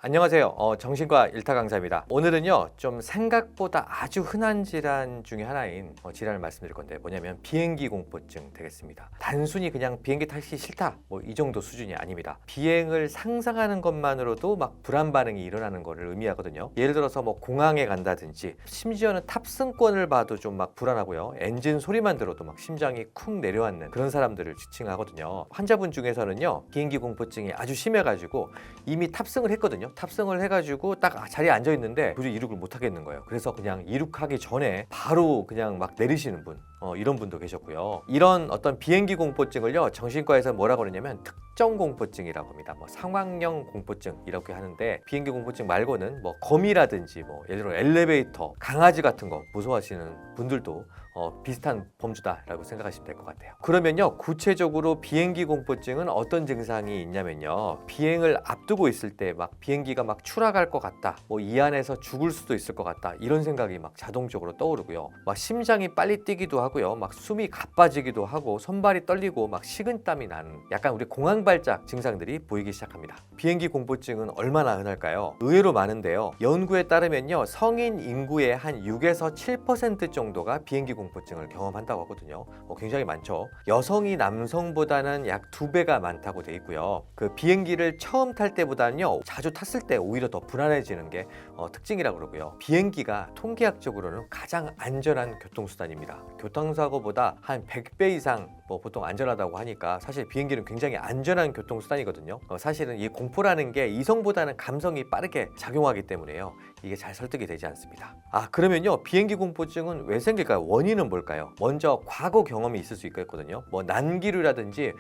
안녕하세요. 정신과 일타 강사입니다. 오늘은요, 좀 생각보다 아주 흔한 질환 중에 하나인 질환을 말씀드릴 건데 뭐냐면 비행기 공포증 되겠습니다. 단순히 그냥 비행기 타기 싫다 이 정도 수준이 아닙니다. 비행을 상상하는 것만으로도 막 불안 반응이 일어나는 것을 의미하거든요. 예를 들어서 공항에 간다든지 심지어는 탑승권을 봐도 좀 막 불안하고요. 엔진 소리만 들어도 막 심장이 쿵 내려앉는 그런 사람들을 지칭하거든요. 환자분 중에서는요, 비행기 공포증이 아주 심해가지고 이미 탑승을 했거든요. 탑승을 해가지고 딱 자리에 앉아 있는데 도저히 이륙을 못 하겠는 거예요. 그래서 그냥 이륙하기 전에 바로 그냥 막 내리시는 분, 이런 분도 계셨고요. 이런 어떤 비행기 공포증을요, 정신과에서 뭐라고 그러냐면 특정 공포증이라고 합니다. 상황형 공포증 이렇게 하는데, 비행기 공포증 말고는 거미라든지 예를 들어 엘리베이터, 강아지 같은 거 무서워하시는 분들도 비슷한 범주다라고 생각하시면 될 것 같아요. 그러면요, 구체적으로 비행기 공포증은 어떤 증상이 있냐면요, 비행을 앞두고 있을 때 막 비행기가 막 추락할 것 같다, 이 안에서 죽을 수도 있을 것 같다, 이런 생각이 막 자동적으로 떠오르고요. 막 심장이 빨리 뛰기도 하고요, 막 숨이 가빠지기도 하고 손발이 떨리고 막 식은땀이 나는 약간 우리 공황발작 증상들이 보이기 시작합니다. 비행기 공포증은 얼마나 흔할까요? 의외로 많은데요. 연구에 따르면요, 성인 인구의 한 6에서 7% 정도가 비행기 공포증을 경험한다고 하거든요. 굉장히 많죠. 여성이 남성보다는 약 2배가 많다고 돼 있고요. 그 비행기를 처음 탈 때보다는요, 자주 탔을 때 오히려 더 불안해지는 게 특징이라고 그러고요. 비행기가 통계학적으로는 가장 안전한 교통수단입니다. 교통사고보다 한 100배 이상 보통 안전하다고 하니까 사실 비행기는 굉장히 안전한 교통수단이거든요. 사실은 이 공포라는 게 이성보다는 감성이 빠르게 작용하기 때문에요, 이게 잘 설득이 되지 않습니다. 그러면요, 비행기 공포증은 왜 생길까요? 원인은 뭘까요? 먼저 과거 경험이 있을 수 있겠거든요. 난기류라든지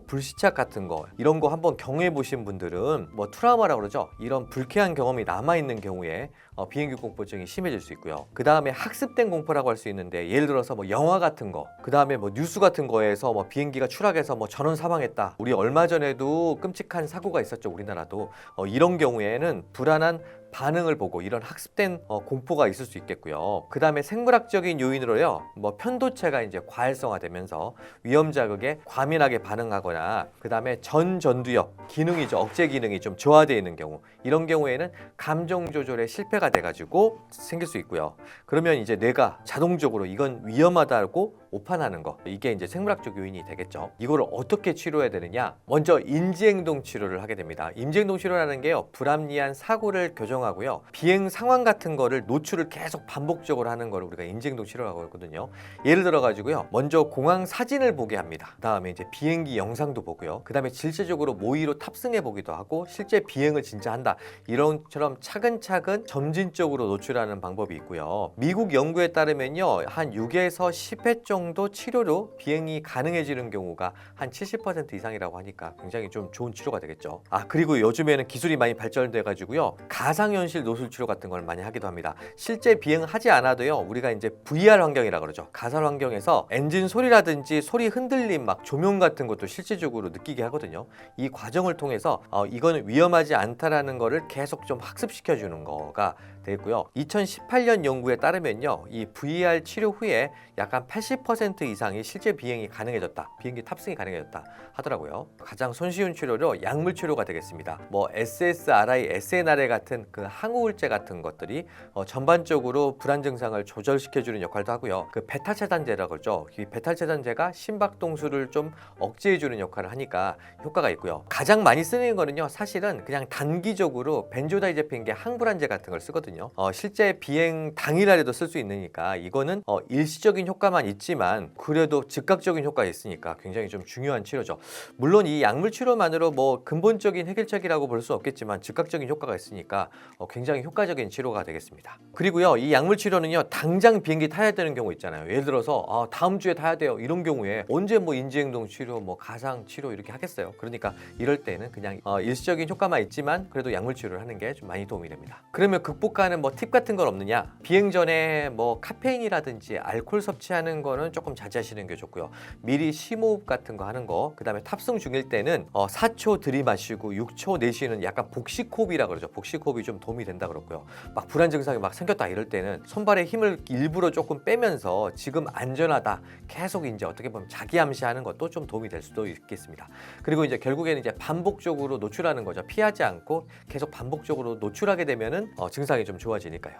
불시착 같은 거, 이런 거 한번 경험해 보신 분들은 트라우마라고 그러죠. 이런 불쾌한 경험이 남아있는 경우에 비행기 공포증이 심해질 수 있고요. 그 다음에 학습된 공포라고 할 수 있는데, 예를 들어서 영화 같은 거, 그 다음에 뉴스 같은 거에서 비행기가 추락해서 전원 사망했다, 우리 얼마 전에도 끔찍한 사고가 있었죠, 우리나라도. 이런 경우에는 불안한 반응을 보고 이런 학습된 공포가 있을 수 있겠고요. 그 다음에 생물학적인 요인으로요, 편도체가 이제 과활성화되면서 위험 자극에 과민하게 반응하거나, 그 다음에 전두엽 기능이죠, 억제 기능이 좀 저하되어 있는 경우, 이런 경우에는 감정 조절에 실패가 돼가지고 생길 수 있고요. 그러면 이제 뇌가 자동적으로 이건 위험하다고 오판하는 거, 이게 이제 생물학적 요인이 되겠죠. 이거를 어떻게 치료해야 되느냐? 먼저 인지행동 치료를 하게 됩니다. 인지행동 치료라는 게요, 불합리한 사고를 교정하고요, 비행 상황 같은 거를 노출을 계속 반복적으로 하는 걸 우리가 인지행동 치료라고 하거든요. 예를 들어 가지고요, 먼저 공항 사진을 보게 합니다. 그다음에 이제 비행기 영상도 보고요, 그다음에 실제적으로 모의로 탑승해 보기도 하고 실제 비행을 진짜 한다, 이런처럼 차근차근 점진적으로 노출하는 방법이 있고요. 미국 연구에 따르면요, 한 6에서 10회 정도 치료로 비행이 가능해지는 경우가 한 70% 이상이라고 하니까 굉장히 좀 좋은 치료가 되겠죠. 그리고 요즘에는 기술이 많이 발전돼 가지고요, 가상현실 노출 치료 같은 걸 많이 하기도 합니다. 실제 비행하지 않아도요, 우리가 이제 VR 환경이라고 그러죠. 가상 환경에서 엔진 소리라든지 소리 흔들림, 막 조명 같은 것도 실질적으로 느끼게 하거든요. 이 과정을 통해서 이거는 위험하지 않다라는 거를 계속 좀 학습시켜 주는 거가 되고요. 2018년 연구에 따르면요, 이 VR 치료 후에 약간 80% 이상이 실제 비행이 가능해졌다, 비행기 탑승이 가능해졌다 하더라고요. 가장 손쉬운 치료로 약물 치료가 되겠습니다. SSRI, SNRI 같은 그 항우울제 같은 것들이 전반적으로 불안 증상을 조절시켜주는 역할도 하고요. 그 베타차단제라고 그러죠. 이 베타차단제가 심박동수를 좀 억제해주는 역할을 하니까 효과가 있고요. 가장 많이 쓰는 거는요, 사실은 그냥 단기적으로 벤조다이제핀계 항불안제 같은 걸 쓰거든요. 실제 비행 당일날에도 쓸 수 있으니까 이거는 일시적인 효과만 있지만 그래도 즉각적인 효과가 있으니까 굉장히 좀 중요한 치료죠. 물론 이 약물 치료만으로 근본적인 해결책이라고 볼 수 없겠지만 즉각적인 효과가 있으니까 굉장히 효과적인 치료가 되겠습니다. 그리고요, 이 약물 치료는요, 당장 비행기 타야 되는 경우 있잖아요. 예를 들어서 다음 주에 타야 돼요, 이런 경우에 언제 인지행동 치료, 가상 치료 이렇게 하겠어요. 그러니까 이럴 때는 그냥 일시적인 효과만 있지만 그래도 약물 치료를 하는 게 좀 많이 도움이 됩니다. 그러면 극복하는 생각하는 뭐 팁 같은 건 없느냐? 비행 전에 뭐 카페인이라든지 알코올 섭취하는 거는 조금 자제하시는 게 좋고요. 미리 심호흡 같은 거 하는 거, 그다음에 탑승 중일 때는 4초 들이마시고 6초 내쉬는 약간 복식호흡이라 그러죠. 복식호흡이 좀 도움이 된다 그렇고요. 막 불안 증상이 막 생겼다 이럴 때는 손발에 힘을 일부러 조금 빼면서 지금 안전하다 계속 이제 어떻게 보면 자기 암시하는 것도 좀 도움이 될 수도 있겠습니다. 그리고 이제 결국에는 이제 반복적으로 노출하는 거죠. 피하지 않고 계속 반복적으로 노출하게 되면은 증상이 좀 좋아지니까요.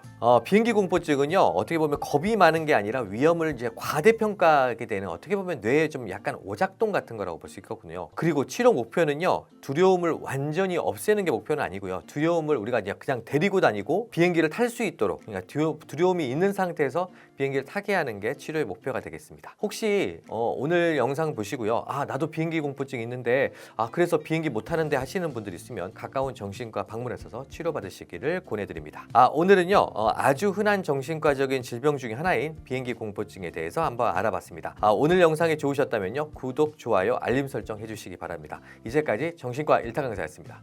비행기 공포증은요, 어떻게 보면 겁이 많은 게 아니라 위험을 이제 과대평가하게 되는, 어떻게 보면 뇌에 좀 약간 오작동 같은 거라고 볼 수 있거든요. 그리고 치료 목표는요, 두려움을 완전히 없애는 게 목표는 아니고요. 두려움을 우리가 그냥 데리고 다니고 비행기를 탈 수 있도록, 그러니까 두려움이 있는 상태에서 비행기를 타게 하는 게 치료의 목표가 되겠습니다. 혹시 오늘 영상 보시고요, 아 나도 비행기 공포증 있는데 그래서 비행기 못 타는데 하시는 분들 있으면 가까운 정신과 방문하셔서 치료받으시기를 권해드립니다. 오늘은요 아주 흔한 정신과적인 질병 중에 하나인 비행기 공포증에 대해서 한번 알아봤습니다. 오늘 영상이 좋으셨다면요, 구독, 좋아요, 알림 설정 해주시기 바랍니다. 이제까지 정신과 일타 강사였습니다.